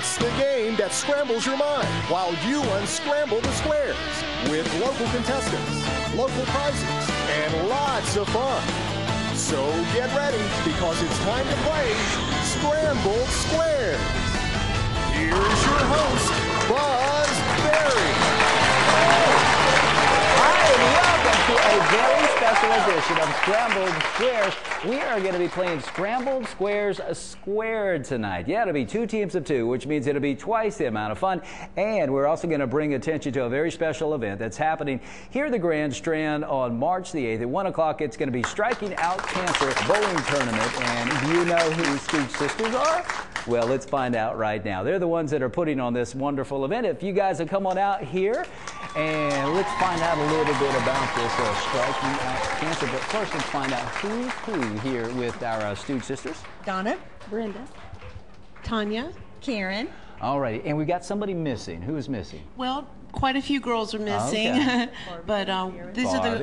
It's the game that scrambles your mind while you unscramble the squares with local contestants, local prizes, and lots of fun. So get ready because it's time to play Sqrambled Squares. Here's your host, Buzz Berry. Hi, and welcome to a very special edition of Sqrambled Squares. We are going to be playing Sqrambled Squares Squared tonight. Yeah, it'll be 2 teams of 2, which means it'll be twice the amount of fun. And we're also going to bring attention to a very special event that's happening here at the Grand Strand on March the 8th. At 1 o'clock, it's going to be Striking Out Cancer Bowling Tournament. And do you know who Stooge Sisters are? Well, let's find out right now. They're the ones that are putting on this wonderful event. If you guys will come on out here, and let's find out a little bit about this Striking Out Cancer. But first, let's find out who's who here with our Stooge Sisters. Donna, Brenda, Tanya, Karen. All right, and we got somebody missing. Who is missing? Well, quite a few girls are missing, okay. but these are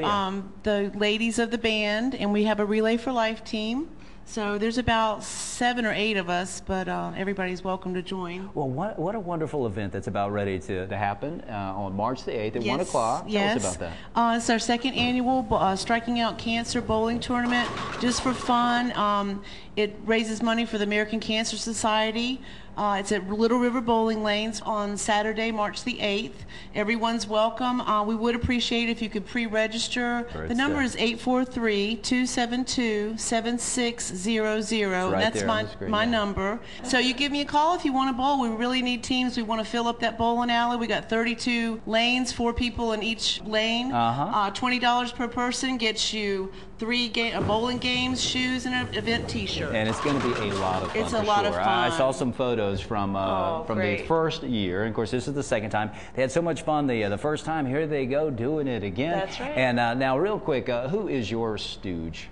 the ladies of the band, and we have a Relay for Life team. So there's about 7 or 8 of us, but everybody's welcome to join. Well, what a wonderful event that's about ready to happen on March the 8th at 1 o'clock. Yes. Tell us about that. It's our 2nd annual Striking Out Cancer Bowling Tournament, just for fun. It raises money for the American Cancer Society. It's at Little River Bowling Lanes on Saturday, March the 8th. Everyone's welcome. We would appreciate if you could pre-register. The number is 843-272-7600. Right, that's my number. So you give me a call if you want to bowl. We really need teams. We want to fill up that bowling alley. We got 32 lanes, 4 people in each lane. $20 per person gets you 3 bowling games, shoes, and an event T-shirt. And it's going to be a lot of fun. It's a lot of fun. I saw some photos from the first year, and of course this is the 2nd time. They had so much fun the first time. Here they go doing it again. That's right. And now, real quick, who is your Stooge?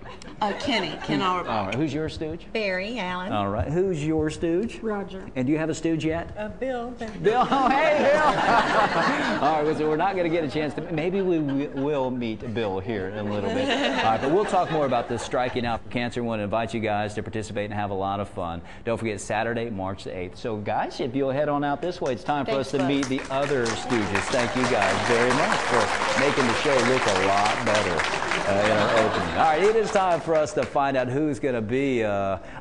Ken Auerbach. All right, who's your Stooge? Barry Allen. All right, who's your Stooge? Roger. And do you have a Stooge yet? Bill. Bill, oh, hey, Bill. All right, so we're not going to get a chance to, maybe we will meet Bill here in a little bit. All right, but we'll talk more about this Striking Out Cancer. We want to invite you guys to participate and have a lot of fun. Don't forget, Saturday, March the 8th. So, guys, if you'll head on out this way, it's time for us to meet the other Stooges. Thank you guys very much for making the show look a lot better in our opening. All right, it is time for us to find out who's going to be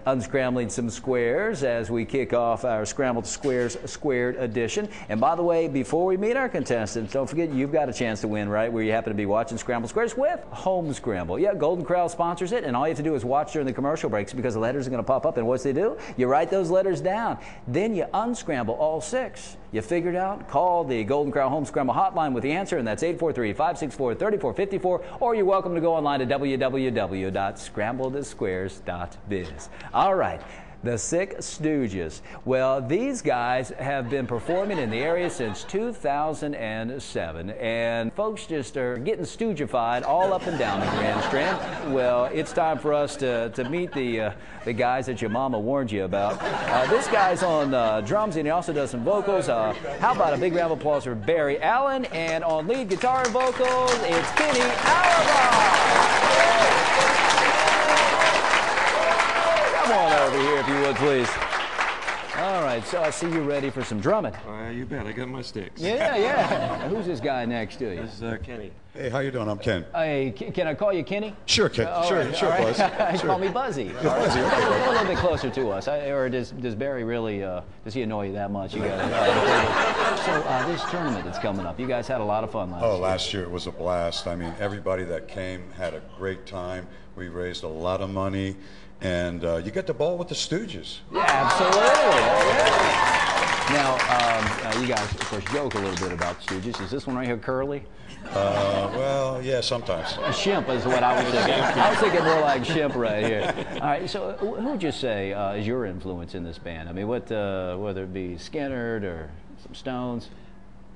unscrambling some squares as we kick off our Sqrambled Squares Squared edition. And by the way, before we meet our contestants, don't forget you've got a chance to win right where you happen to be watching Sqrambled Squares with Home Scramble. Yeah, Golden Corral sponsors it, and all you have to do is watch during the commercial breaks because the letters are going to pop up, and what they do? You write those letters down. Then you unscramble all 6. You figured out? Call the Golden Corral Home Scramble hotline with the answer, and that's 843-564-3454, or you're welcome to go online to www.scrambledsquares.biz. All right. The Sick Stooges. Well, these guys have been performing in the area since 2007, and folks just are getting stoogified all up and down the Grand Strand. Well, it's time for us to meet the guys that your mama warned you about. This guy's on drums, and he also does some vocals. How about a big round of applause for Barry Allen, and on lead guitar and vocals, it's Kenny Auerbach. Come on over here, if you would, please. All right, so I see you're ready for some drumming. You bet. I got my sticks. Yeah. Who's this guy next to you? This is Kenny. Hey, how you doing? I'm Ken. Hey, can I call you Kenny? Sure, Ken. Sure, right. Buzz. Call me Buzzy. Buzzy, okay. A little bit closer to us. Or does Barry really, does he annoy you that much? You got So this tournament that's coming up, you guys had a lot of fun last year. Oh, last year it was a blast. I mean, everybody that came had a great time. We raised a lot of money. And you get to bowl with the Stooges. Yeah, absolutely. Now, you guys, of course, joke a little bit about Stooges. Is this one right here curly? Well, yeah, sometimes. A shimp is what I was thinking. I was thinking more like shimp right here. All right, so who would you say is your influence in this band? I mean, whether it be Skinner or some Stones?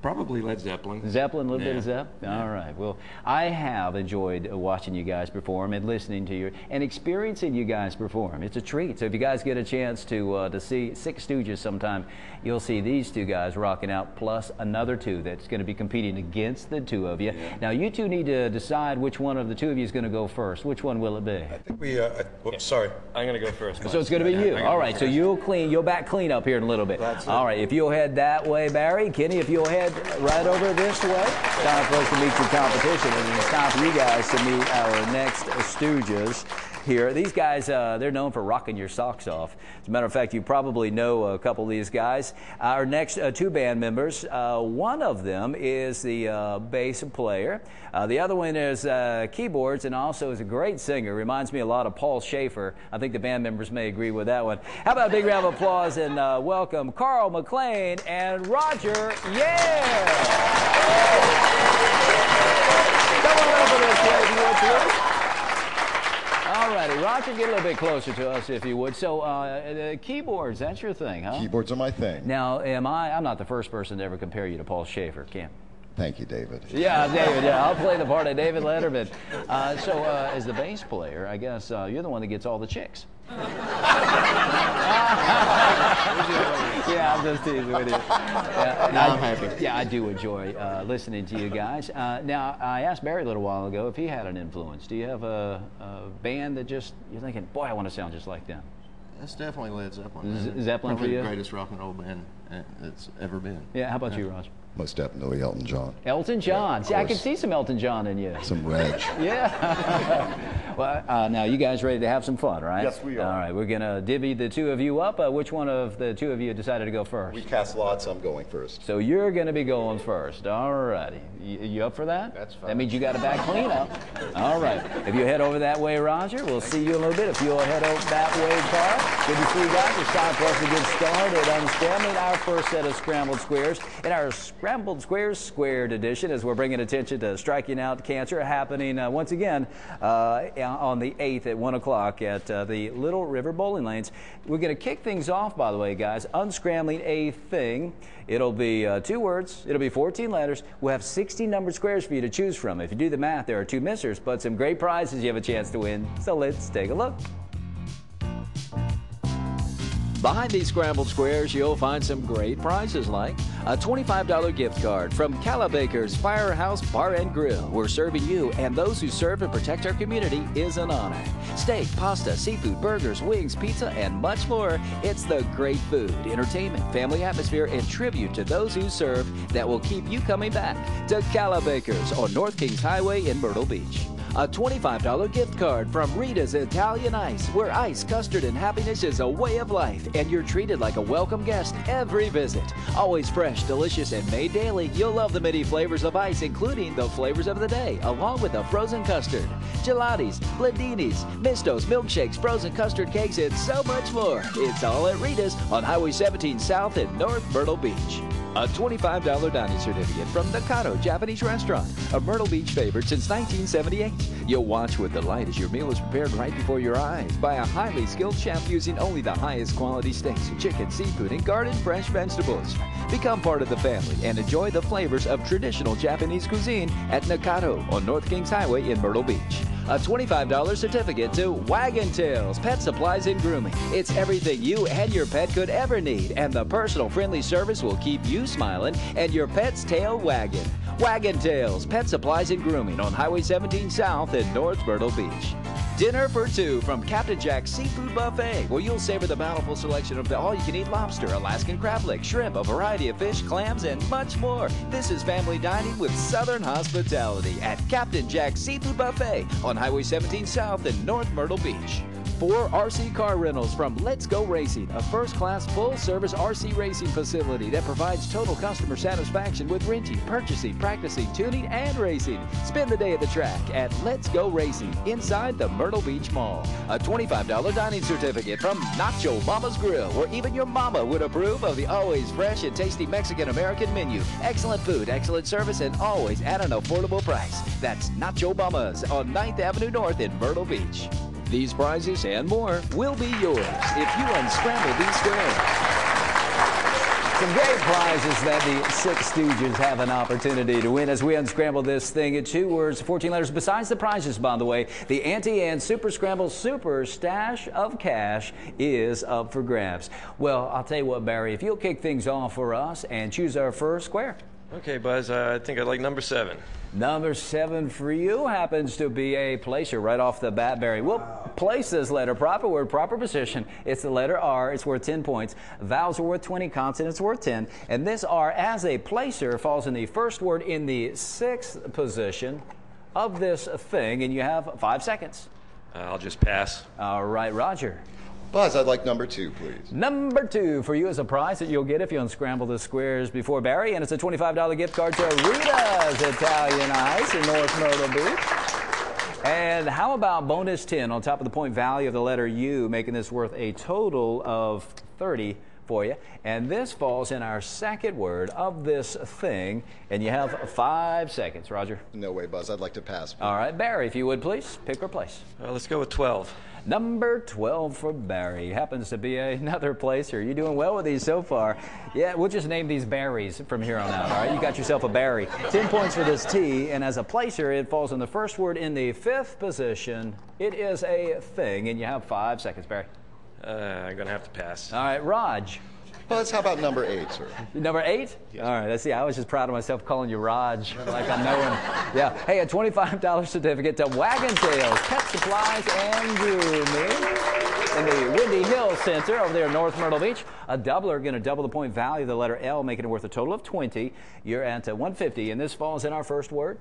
Probably Led Zeppelin. Zeppelin, a little bit of Zepp? Yeah. All right. Well, I have enjoyed watching you guys perform and listening to you and experiencing you guys perform. It's a treat. So if you guys get a chance to see Sick Stooges sometime, you'll see these two guys rocking out plus another two that's going to be competing against the two of you. Yeah. Now, you two need to decide which one of the two of you is going to go first. Which one will it be? I think we, sorry. I'm going to go first. So it's going to be you. All right. So you'll back clean up here in a little bit. All right. If you'll head that way, Barry. Kenny, if you'll head right over this way. Time for us to meet your competition, and it's time for you guys to meet our next Stooges here. These guys, they're known for rocking your socks off. As a matter of fact, you probably know a couple of these guys. Our next two band members, one of them is the bass player. The other one is keyboards and also is a great singer. Reminds me a lot of Paul Schaefer. I think the band members may agree with that one. How about a big round of applause and welcome Carl McLean and Roger Yale. Come on over this way if you would, please. All righty, Roger, get a little bit closer to us if you would. So, keyboards, that's your thing, huh? Keyboards are my thing. Now, I'm not the first person to ever compare you to Paul Schaefer, Kim. Thank you, David. Yeah, David, yeah, I'll play the part of David Letterman. As the bass player, I guess you're the one that gets all the chicks. Yeah, I'm just teasing with you. I'm happy. Yeah, I do enjoy listening to you guys. Now, I asked Barry a little while ago if he had an influence. Do you have a band that just, you're thinking, boy, I want to sound just like them? That's definitely Led Zeppelin. Zeppelin probably for you? the greatest rock and roll band that's ever been. Yeah, how about you, Roger? Most definitely Elton John. Elton John. See, I can see some Elton John in you. Some Reg. Yeah. Well, now you guys ready to have some fun, right? Yes, we are. All right, we're going to divvy the two of you up. Which one of the two of you decided to go first? We cast lots. I'm going first. So you're going to be going first. All righty. You up for that? That's fine. That means you got to back clean up. All right. If you head over that way, Roger, we'll see you in a little bit. If you'll head over that way, Carl. Good to see you guys. It's time for us to get started unscrambling our first set of Scrambled Squares in our Sqrambled Squares Squared edition, as we're bringing attention to striking out cancer, happening once again on the 8th at 1 o'clock at the Little River Bowling Lanes. We're going to kick things off, by the way, guys, unscrambling a thing. It'll be 2 words. It'll be 14 letters. We'll have 60 numbered squares for you to choose from. If you do the math, there are 2 missers, but some great prizes you have a chance to win. So let's take a look. Behind these Scrambled Squares, you'll find some great prizes like a $25 gift card from Calabaker's Firehouse Bar and Grill, where serving you and those who serve and protect our community is an honor. Steak, pasta, seafood, burgers, wings, pizza, and much more. It's the great food, entertainment, family atmosphere, and tribute to those who serve that will keep you coming back to Calabaker's on North Kings Highway in Myrtle Beach. A $25 gift card from Rita's Italian Ice, where ice, custard, and happiness is a way of life, and you're treated like a welcome guest every visit. Always fresh, delicious, and made daily, you'll love the many flavors of ice, including the flavors of the day, along with the frozen custard, gelatis, blendinis, mistos, milkshakes, frozen custard cakes, and so much more. It's all at Rita's on Highway 17 South in North Myrtle Beach. A $25 dining certificate from Nakato Japanese Restaurant, a Myrtle Beach favorite since 1978. You'll watch with delight as your meal is prepared right before your eyes by a highly skilled chef using only the highest quality steaks, chicken, seafood, and garden fresh vegetables. Become part of the family and enjoy the flavors of traditional Japanese cuisine at Nakato on North Kings Highway in Myrtle Beach. A $25 certificate to Wagon Tails Pet Supplies and Grooming. It's everything you and your pet could ever need, and the personal friendly service will keep you smiling and your pet's tail wagging. Wagon Tails Pet Supplies and Grooming on Highway 17 South in North Myrtle Beach. Dinner for 2 from Captain Jack's Seafood Buffet, where you'll savor the bountiful selection of the all-you-can-eat lobster, Alaskan crab legs, shrimp, a variety of fish, clams, and much more. This is family dining with Southern hospitality at Captain Jack's Seafood Buffet on Highway 17 South in North Myrtle Beach. 4 RC car rentals from Let's Go Racing, a first-class full-service RC racing facility that provides total customer satisfaction with renting, purchasing, practicing, tuning, and racing. Spend the day at the track at Let's Go Racing inside the Myrtle Beach Mall. A $25 dining certificate from Nacho Mama's Grill, where even your mama would approve of the always fresh and tasty Mexican-American menu. Excellent food, excellent service, and always at an affordable price. That's Nacho Mama's on 9th Avenue North in Myrtle Beach. These prizes and more will be yours if you unscramble these squares. Some great prizes that the Sick Stooges have an opportunity to win as we unscramble this thing in 2 words, 14 letters. Besides the prizes, by the way, the Auntie Anne Super Scramble Super Stash of Cash is up for grabs. Well, I'll tell you what, Barry, if you'll kick things off for us and choose our first square. Okay, Buzz, I think I'd like number 7. Number 7 for you happens to be a placer right off the bat, Barry. We'll place this letter, proper word, proper position. It's the letter R. It's worth 10 points. Vowels are worth 20, consonants worth 10. And this R, as a placer, falls in the first word in the 6th position of this thing, and you have 5 seconds. I'll just pass. All right, Roger. Buzz, I'd like number 2, please. Number 2 for you is a prize that you'll get if you unscramble the squares before Barry, and it's a $25 gift card to Rita's Italian Ice in North Myrtle Beach. And how about bonus 10 on top of the point value of the letter U, making this worth a total of 30 for you. And this falls in our second word of this thing, and you have 5 seconds. Roger? No way, Buzz. I'd like to pass. Please. All right, Barry, if you would, please, pick or place. Let's go with 12. Number 12 for Barry. Happens to be another placer. You're doing well with these so far. Yeah, we'll just name these Barrys from here on out, all right? You got yourself a Barry. 10 points for this T, and as a placer, it falls in the first word in the 5th position. It is a thing, and you have 5 seconds, Barry. I'm going to have to pass. All right, Raj. Buzz, how about number 8, sir? Number 8? Yes. All right, let's see. I was just proud of myself calling you Raj, like I know him. Yeah. Hey, a $25 certificate to Wagon Tails, Pet Supplies and Grooming in the Windy Hill Center over there in North Myrtle Beach. A doubler, going to double the point value of the letter L, making it worth a total of 20. You're at 150, and this falls in our first word.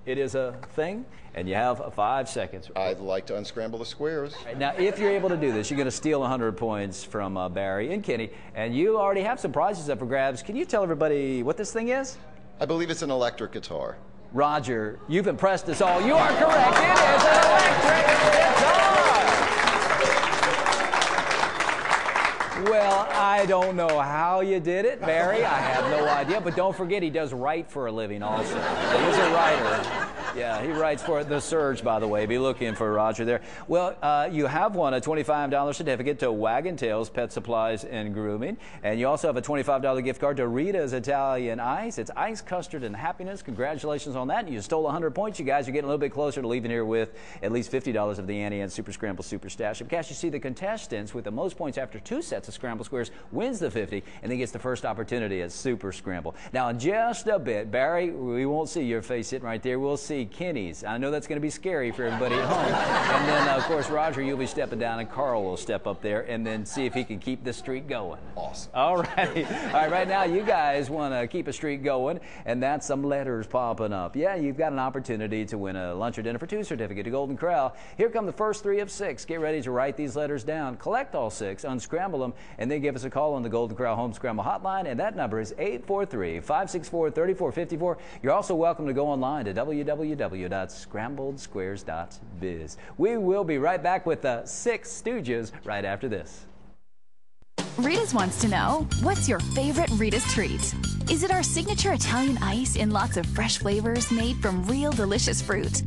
It is a thing, and you have 5 seconds. I'd like to unscramble the squares. Right, now, if you're able to do this, you're going to steal 100 points from Barry and Kenny, and you already have some prizes up for grabs. Can you tell everybody what this thing is? I believe it's an electric guitar. Roger, you've impressed us all. You are correct. It is an electric guitar. Well, I don't know how you did it, Barry. I have no idea. But don't forget, he does write for a living also. He's a writer. Yeah, he writes for The Surge, by the way. Be looking for Roger there. Well, you have won a $25 certificate to Wagon Tails Pet Supplies and Grooming. And you also have a $25 gift card to Rita's Italian Ice. It's ice, custard, and happiness. Congratulations on that. You stole 100 points. You guys are getting a little bit closer to leaving here with at least $50 of the Auntie Anne Super Scramble Super Stash of Cash. You see, the contestants with the most points after 2 sets of Scramble Squares wins the 50 and then gets the first opportunity at Super Scramble. Now, in just a bit, Barry, we won't see your face sitting right there. We'll see Kenny's. I know that's going to be scary for everybody at home. And then, of course, Roger, you'll be stepping down, and Carl will step up there and then see if he can keep the streak going. Awesome. All right. All right, right now, you guys want to keep a streak going, and that's some letters popping up. Yeah, you've got an opportunity to win a lunch or dinner for 2 certificate to Golden Corral. Here come the first 3 of 6. Get ready to write these letters down, collect all 6, unscramble them, and then give us a call on the Golden Corral Home Scramble Hotline, and that number is 843-564-3454. You're also welcome to go online to www.scrambledsquares.biz. We will be right back with the Sick Stooges right after this. Rita's wants to know, what's your favorite Rita's treat? Is it our signature Italian ice in lots of fresh flavors made from real delicious fruit?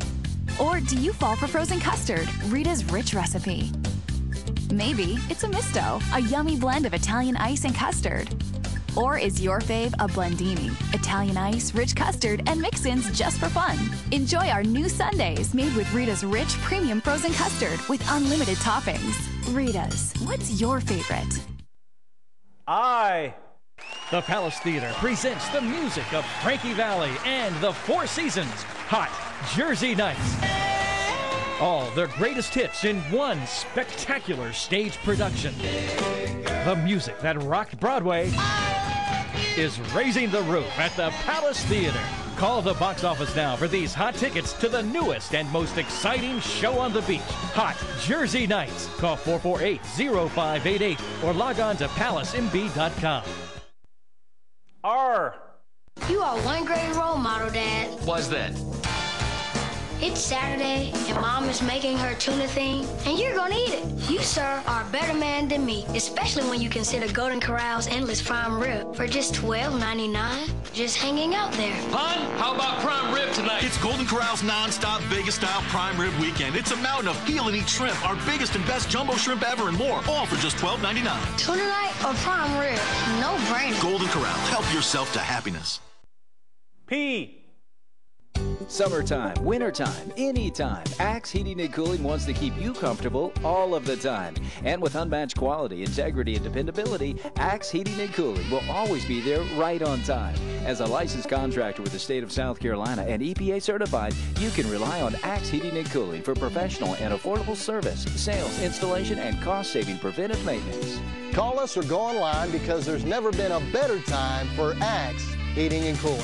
Or do you fall for frozen custard, Rita's rich recipe? Maybe it's a misto, a yummy blend of Italian ice and custard. Or is your fave a blendini, Italian ice, rich custard, and mix-ins just for fun? Enjoy our new sundaes made with Rita's rich premium frozen custard with unlimited toppings. Rita's, what's your favorite? The Palace Theater presents the music of Frankie Valli and the Four Seasons Hot Jersey Nights. All their greatest hits in one spectacular stage production. The music that rocked Broadway is raising the roof at the Palace Theater. Call the box office now for these hot tickets to the newest and most exciting show on the beach, Hot Jersey Nights. Call 448-0588 or log on to PalaceMB.com. R. You are one great role model, Dad. Why's that? It's Saturday, and Mom is making her tuna thing, and you're gonna eat it. You, sir, are a better man than me, especially when you consider Golden Corral's endless prime rib for just $12.99, just hanging out there. Hon, how about prime rib tonight? It's Golden Corral's non-stop Vegas-style prime rib weekend. It's a mountain of peel-and-eat shrimp, our biggest and best jumbo shrimp ever, and more, all for just $12.99. Tuna night or prime rib? No brainer. Golden Corral, help yourself to happiness. P. Summertime, wintertime, anytime, Axe Heating and Cooling wants to keep you comfortable all of the time. And with unmatched quality, integrity, and dependability, Axe Heating and Cooling will always be there right on time. As a licensed contractor with the state of South Carolina and EPA certified, you can rely on Axe Heating and Cooling for professional and affordable service, sales, installation, and cost-saving preventive maintenance. Call us or go online because there's never been a better time for Axe Heating and Cooling.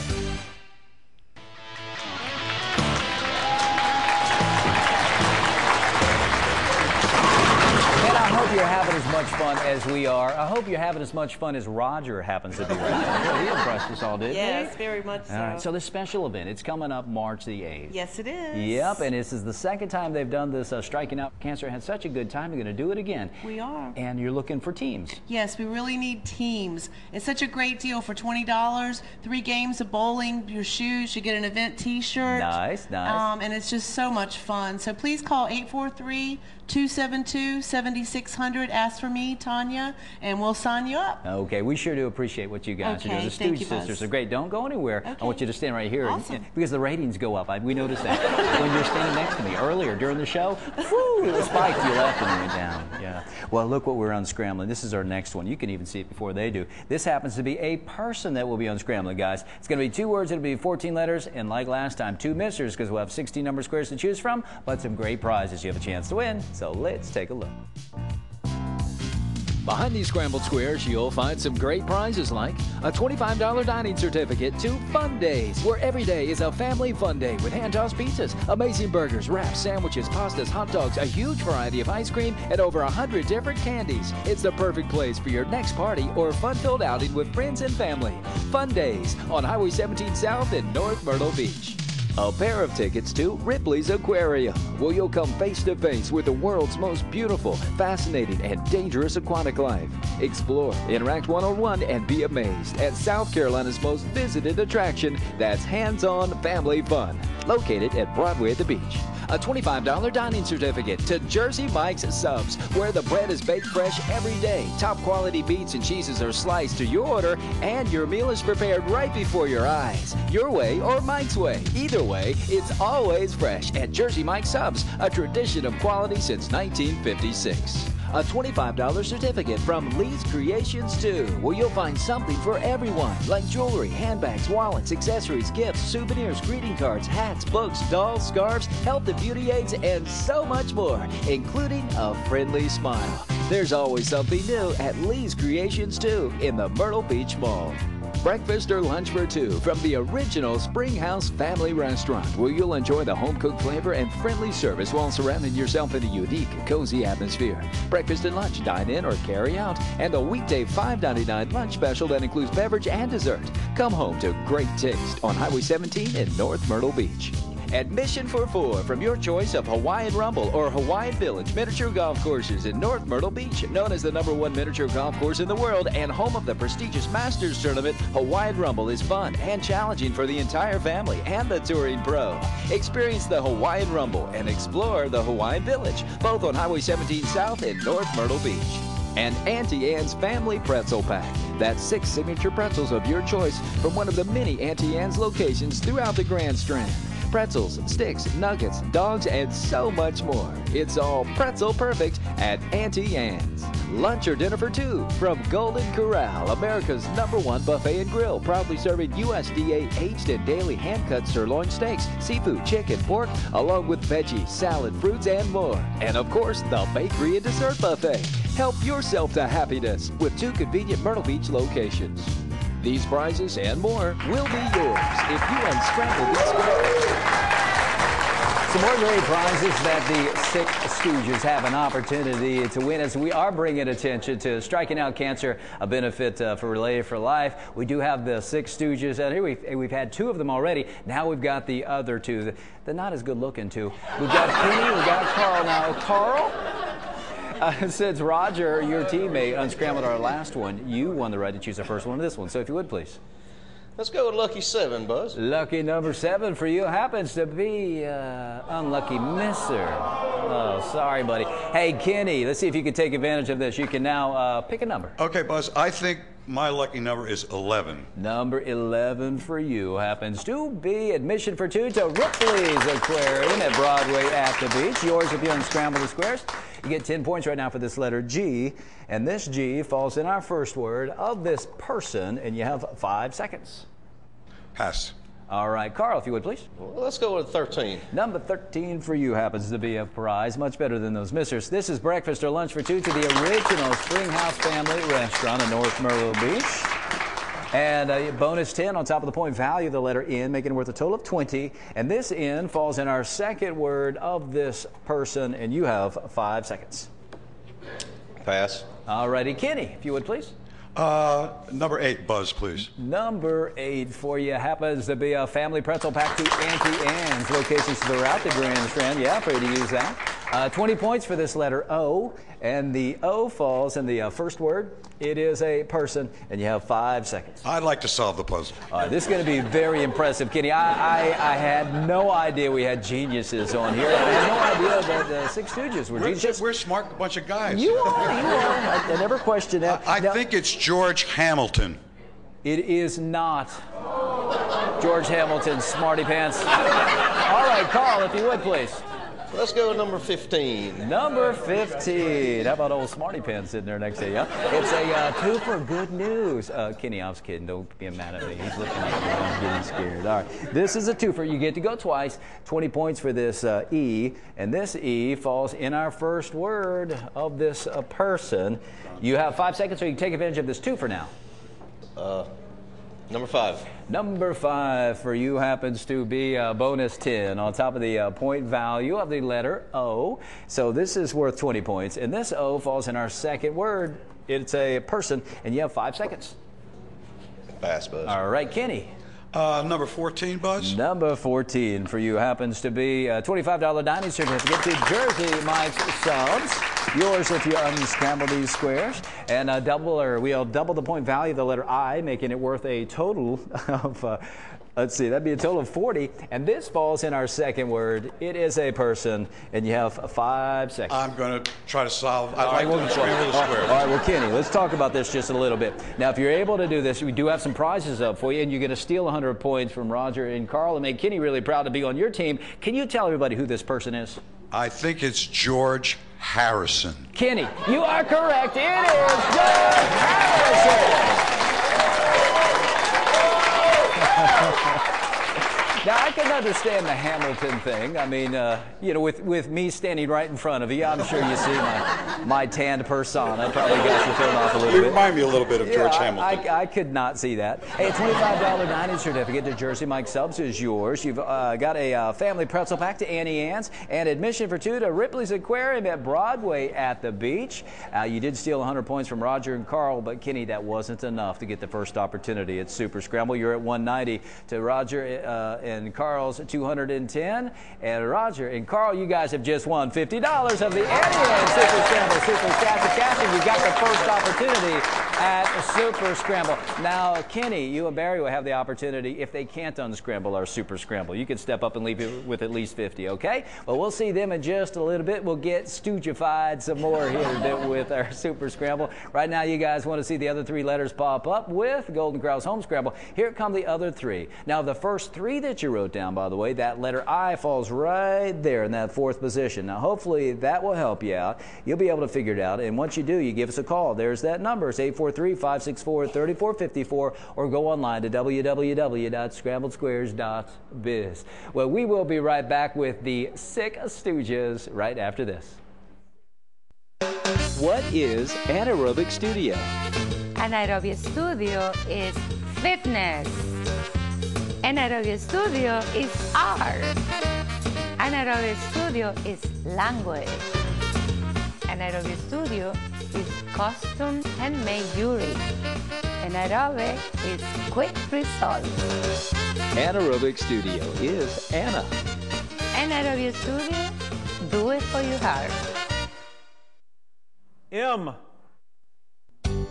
I hope you're having as much fun as we are. I hope you're having as much fun as Roger happens to be right now. He impressed us all, didn't he? Yes, very much so. All right, so this special event, it's coming up March the 8th. Yes, it is. Yep, and this is the second time they've done this Striking Out Cancer. Had such a good time. You're going to do it again. We are. And you're looking for teams. Yes, we really need teams. It's such a great deal for $20. 3 games of bowling, your shoes, you get an event T-shirt. Nice, nice. And it's just so much fun. So please call 843-272-7600. Ask for me, Tanya, and we'll sign you up. Okay, we sure do appreciate what you guys are doing. The Stooge sisters are great. Don't go anywhere. Okay. I want you to stand right here. Awesome. Because the ratings go up. We noticed that. When you're standing next to me earlier during the show, whoo, it spiked you left and went down. Yeah. Well, look what we're unscrambling. This is our next one. You can even see it before they do. This happens to be a person that will be unscrambling, guys. It's going to be 2 words. It'll be 14 letters. And like last time, 2 missers because we'll have 16 number squares to choose from, but some great prizes you have a chance to win. So let's take a look. Behind these scrambled squares, you'll find some great prizes like a $25 dining certificate to Fun Days, where every day is a family fun day with hand-tossed pizzas, amazing burgers, wraps, sandwiches, pastas, hot dogs, a huge variety of ice cream, and over 100 different candies. It's the perfect place for your next party or fun-filled outing with friends and family. Fun Days on Highway 17 South in North Myrtle Beach. A pair of tickets to Ripley's Aquarium, where you'll come face to face with the world's most beautiful, fascinating, and dangerous aquatic life. Explore, interact one-on-one, and be amazed at South Carolina's most visited attraction that's hands-on family fun, located at Broadway at the beach. A $25 dining certificate to Jersey Mike's Subs, where the bread is baked fresh every day. Top quality beets and cheeses are sliced to your order, and your meal is prepared right before your eyes. Your way or Mike's way. Either way, it's always fresh at Jersey Mike's Subs, a tradition of quality since 1956. A $25 certificate from Lee's Creations 2, where you'll find something for everyone, like jewelry, handbags, wallets, accessories, gifts, souvenirs, greeting cards, hats, books, dolls, scarves, health and beauty aids, and so much more, including a friendly smile. There's always something new at Lee's Creations 2 in the Myrtle Beach Mall. Breakfast or lunch for 2 from the original Spring House Family Restaurant, where you'll enjoy the home-cooked flavor and friendly service while surrounding yourself in a unique, cozy atmosphere. Breakfast and lunch, dine in or carry out, and a weekday $5.99 lunch special that includes beverage and dessert. Come home to great taste on Highway 17 in North Myrtle Beach. Admission for 4 from your choice of Hawaiian Rumble or Hawaiian Village miniature golf courses in North Myrtle Beach. Known as the #1 miniature golf course in the world and home of the prestigious Masters Tournament, Hawaiian Rumble is fun and challenging for the entire family and the touring pro. Experience the Hawaiian Rumble and explore the Hawaiian Village, both on Highway 17 South in North Myrtle Beach. And Auntie Anne's Family Pretzel Pack. That's 6 signature pretzels of your choice from one of the many Auntie Anne's locations throughout the Grand Strand. Pretzels, sticks, nuggets, dogs, and so much more. It's all pretzel perfect at Auntie Anne's. Lunch or dinner for 2 from Golden Corral, America's #1 buffet and grill, proudly serving USDA aged and daily hand-cut sirloin steaks, seafood, chicken, pork, along with veggies, salad, fruits, and more. And of course, the bakery and dessert buffet. Help yourself to happiness with 2 convenient Myrtle Beach locations. These prizes and more will be yours if you unscramble these squares. Some more great prizes that the Sick Stooges have an opportunity to win as we are bringing attention to striking out cancer, a benefit for Relay for Life. We do have the Sick Stooges out here. We've had 2 of them already. Now we've got the other 2. They're not as good looking, too. We've got Kenny, we've got Carl. Now, Carl, since Roger, your teammate, unscrambled our last one, you won the right to choose the first one of this one. So if you would, please. Let's go with lucky 7, Buzz. Lucky number 7 for you happens to be unlucky misser. Oh, sorry, buddy. Hey, Kenny, let's see if you can take advantage of this. You can now pick a number. Okay, Buzz, I think my lucky number is 11. Number 11 for you happens to be admission for 2 to Ripley's Aquarium at Broadway at the Beach. Yours if you unscramble the squares. You get 10 points right now for this letter G, and this G falls in our first word of this person, and you have 5 seconds. Pass. All right, Carl, if you would, please. Well, let's go with 13. Number 13 for you happens to be a prize, much better than those missers. This is breakfast or lunch for 2 to the original Springhouse Family Restaurant in North Myrtle Beach. And a bonus 10 on top of the point value of the letter N, making it worth a total of 20. And this N falls in our second word of this person, and you have 5 seconds. Pass. All righty, Kenny, if you would, please. Number 8, Buzz, please. Number 8 for you happens to be a family pretzel pack to Auntie Anne's, locations throughout the Grand Strand. Yeah, free to use that. 20 points for this letter O, and the O falls in the first word. It is a person, and you have 5 seconds. I'd like to solve the puzzle. All right, this is going to be very impressive, Kenny. I had no idea we had geniuses on here. I had no idea that the Sick Stooges were geniuses. We're a smart bunch of guys. You are. I never questioned that. I think it's George Hamilton. It is not George Hamilton, smarty pants. All right, Carl, if you would, please. Let's go with number 15. Number 15. How about old Smarty Pants sitting there next to you? It's a 2 for good news. Kenny, I was kidding. Don't be mad at me. He's looking at me. I'm getting scared. All right. This is a 2 for. You get to go twice. 20 points for this E. And this E falls in our first word of this person. You have 5 seconds, so you can take advantage of this 2 for now. Number 5. Number 5 for you happens to be a bonus 10 on top of the point value of the letter O. So this is worth 20 points. And this O falls in our second word. It's a person, and you have 5 seconds. Pass, Buzz. All right, Kenny. Number 14, Buzz. Number 14 for you happens to be a $25 dining certificate to Jersey Mike's Subs. Yours if you unscramble these squares. And we'll double the point value of the letter I, making it worth a total of, let's see, that'd be a total of 40. And this falls in our second word. It is a person, and you have 5 seconds. I'm going to try to solve. I'd like to unscramble the squares. All right, well, Kenny, let's talk about this just a little bit. Now, if you're able to do this, we do have some prizes up for you, and you're going to steal 100 points from Roger and Carl and make Kenny really proud to be on your team. Can you tell everybody who this person is? I think it's George Harrison. Kenny, you are correct. It is George Harrison. Now, I can understand the Hamilton thing. I mean, you know, with me standing right in front of you, I'm sure you see my tanned persona. Probably got you thrown off a little bit. You remind me a little bit of George Hamilton. I could not see that. Hey, a $25 dining certificate to Jersey Mike Subs is yours. You've got a family pretzel pack to Auntie Anne's and admission for 2 to Ripley's Aquarium at Broadway at the Beach. You did steal 100 points from Roger and Carl, but Kenny, that wasn't enough to get the first opportunity at Super Scramble. You're at 190 to Roger and Carl's 210. And Roger and Carl, you guys have just won $50 of the Auntie Anne's Super Scramble Super Cash. You got the first opportunity at Super Scramble. Now, Kenny, you and Barry will have the opportunity, if they can't unscramble our Super Scramble, you can step up and leave it with at least 50, okay? Well, we'll see them in just a little bit. We'll get stoogified some more here with our Super Scramble. Right now, you guys want to see the other 3 letters pop up with Golden Corral's Home Scramble. Here come the other 3. Now, the first 3 that you wrote down, by the way, that letter I falls right there in that 4th position. Now, hopefully, that will help you out. You'll be able to figure it out. And once you do, you give us a call. There's that number. It's 843-564-3454, or go online to www.scrambledsquares.biz. Well, we will be right back with the Sick Stooges right after this. What is Anaerobic Studio? Anaerobic Studio is fitness. Anaerobic Studio is art. Anaerobio Studio is language. Anaerobio Studio is custom handmade jewelry. Anaerobic is quick results. Anaerobic Studio is Anna. Anaerobio Studio, do it for your heart. M.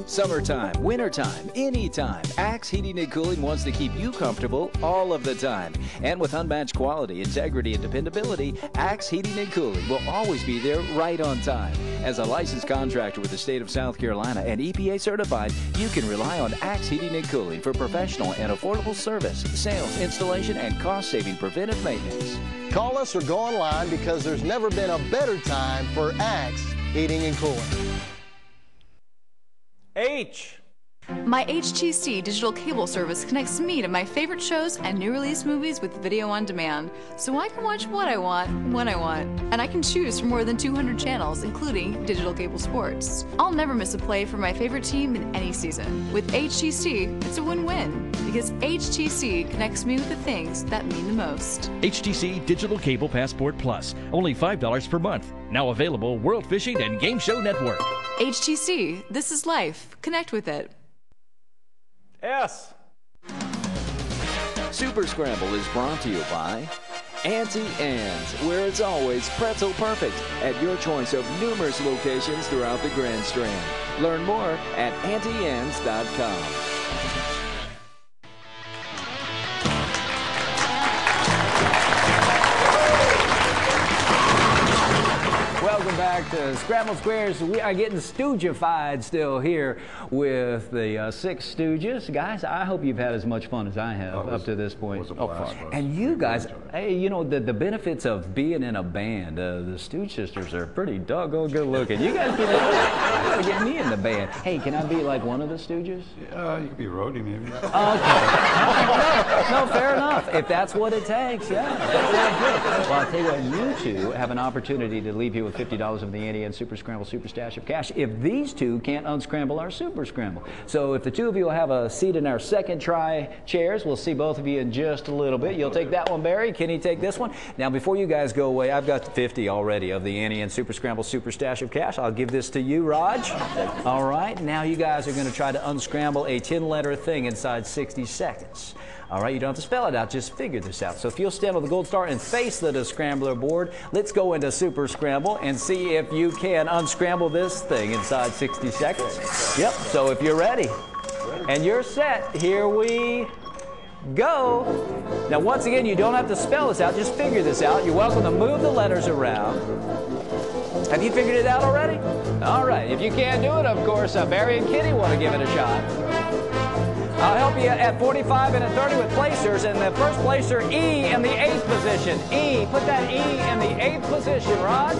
Summertime, wintertime, anytime, Axe Heating and Cooling wants to keep you comfortable all of the time. And with unmatched quality, integrity, and dependability, Axe Heating and Cooling will always be there right on time. As a licensed contractor with the state of South Carolina and EPA certified, you can rely on Axe Heating and Cooling for professional and affordable service, sales, installation, and cost-saving preventive maintenance. Call us or go online because there's never been a better time for Axe Heating and Cooling. H. My HTC digital cable service connects me to my favorite shows and new release movies with video on demand, so I can watch what I want, when I want, and I can choose from more than 200 channels, including digital cable sports. I'll never miss a play for my favorite team in any season. With HTC, it's a win-win, because HTC connects me with the things that mean the most. HTC Digital Cable Passport Plus, only $5 per month. Now available World Fishing and Game Show Network. HTC, this is life. Connect with it. S. Super Scramble is brought to you by Auntie Anne's, where it's always pretzel perfect at your choice of numerous locations throughout the Grand Strand. Learn more at auntie-annes.com. Welcome back to Sqrambled Squares. We are getting Stoogified still here with the Sick Stooges. Guys, I hope you've had as much fun as I have up to this point. It was a blast. And you guys, hey, you know, the benefits of being in a band. The Stooge sisters are pretty doggone good looking. You guys gotta get me in the band. Hey, can I be like one of the Stooges? Yeah, you could be roadie maybe. Okay. No, fair enough. If that's what it takes, yeah. Well, I'll tell you what, you two have an opportunity to leave here with $50 of the Annie and Super Scramble Super Stash of Cash if these two can't unscramble our Super Scramble. So if the two of you will have a seat in our second try chairs, we'll see both of you in just a little bit. You'll take that one, Barry. Can you take this one? Now, before you guys go away, I've got 50 already of the Annie and Super Scramble Super Stash of Cash. I'll give this to you, Raj. All right. Now you guys are going to try to unscramble a 10-letter thing inside 60 seconds. All right, you don't have to spell it out, just figure this out. So if you'll stand on the gold star and face the scrambler board, let's go into Super Scramble and see if you can unscramble this thing inside 60 seconds. Yep, so if you're ready and you're set, here we go. Now, once again, you don't have to spell this out, just figure this out. You're welcome to move the letters around. Have you figured it out already? All right, if you can't do it, of course, Barry and Kitty want to give it a shot. I'll help you at 45 and at 30 with placers. And the first placer, E, in the 8th position. E, put that E in the 8th position, Raj.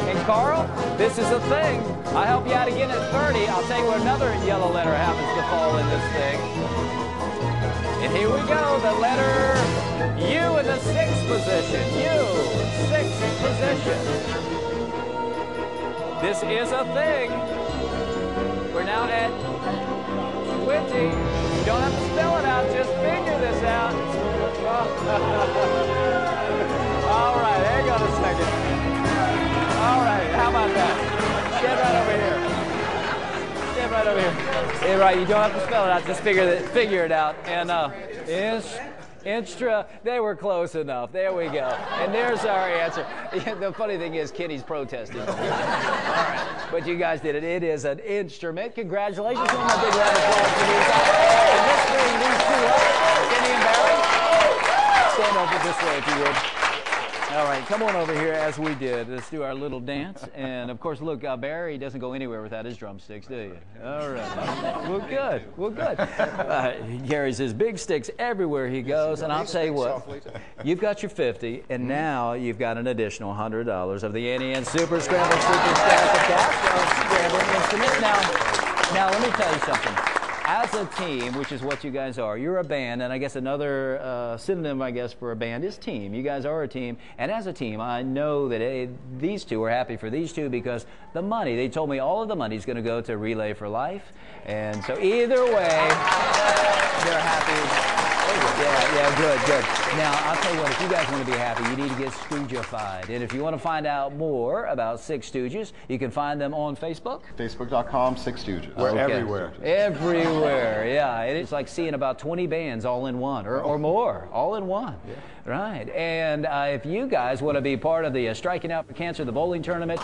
And Carl, this is the thing. I'll help you out again at 30. I'll tell you where another yellow letter happens to fall in this thing. And here we go, the letter U in the 6th position. U, 6th position. This is a thing. We're now at 20. You don't have to spell it out, just figure this out. All right, hang on a second. All right, how about that? Stand right over here. Stand right over here. Yeah, right, you don't have to spell it out, just figure it out. And they were close enough. There we go. And there's our answer. The funny thing is, Kitty's protesting. All right. But you guys did it. It is an instrument. Congratulations. One more big round of applause for these guys. And let's bring these two up. Kenny and Barry. Stand over this way if you would. All right, come on over here as we did. Let's do our little dance. And, of course, look, Barry doesn't go anywhere without his drumsticks, do you? All right. Well, good. Well, good. He carries his big sticks everywhere he goes. And I'll tell you what, you've got your 50, and now you've got an additional $100 of the Annie and Super Scramble Super Stash of Cash. Scrambling instrument. Now, let me tell you something. As a team, which is what you guys are, you're a band, and I guess another synonym, I guess, for a band is team. You guys are a team, and as a team, I know that these two are happy for these two because the money, they told me all of the money is going to go to Relay for Life, and so either way, they're happy. Yeah, good. Now, I'll tell you what, if you guys want to be happy, you need to get Stoogified. And if you want to find out more about Sick Stooges, you can find them on Facebook. Facebook.com, Sick Stooges. We're everywhere. Everywhere, yeah. It's like seeing about 20 bands all in one, or more, all in one. Yeah. Right. And if you guys want to be part of the Striking Out for Cancer, the bowling tournament,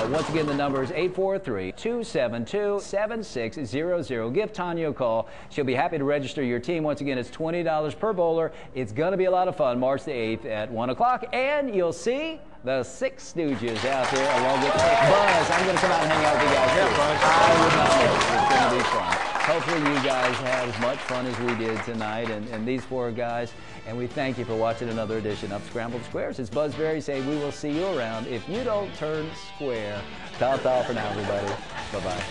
once again, the number is 843-272-7600. Give Tanya a call. She'll be happy to register your team. Once again, it's $20 per bowler. It's going to be a lot of fun, March the 8th at 1 o'clock. And you'll see the Sick Stooges out there along with Buzz. I'm going to come out and hang out with you guys. Yeah, Buzz. I would know. It's going to be fun. Hopefully you guys had as much fun as we did tonight, and these four guys. And we thank you for watching another edition of Sqrambled Squares. It's Buzz Berry saying we will see you around if you don't turn square. Ta-ta for now, everybody. Bye-bye.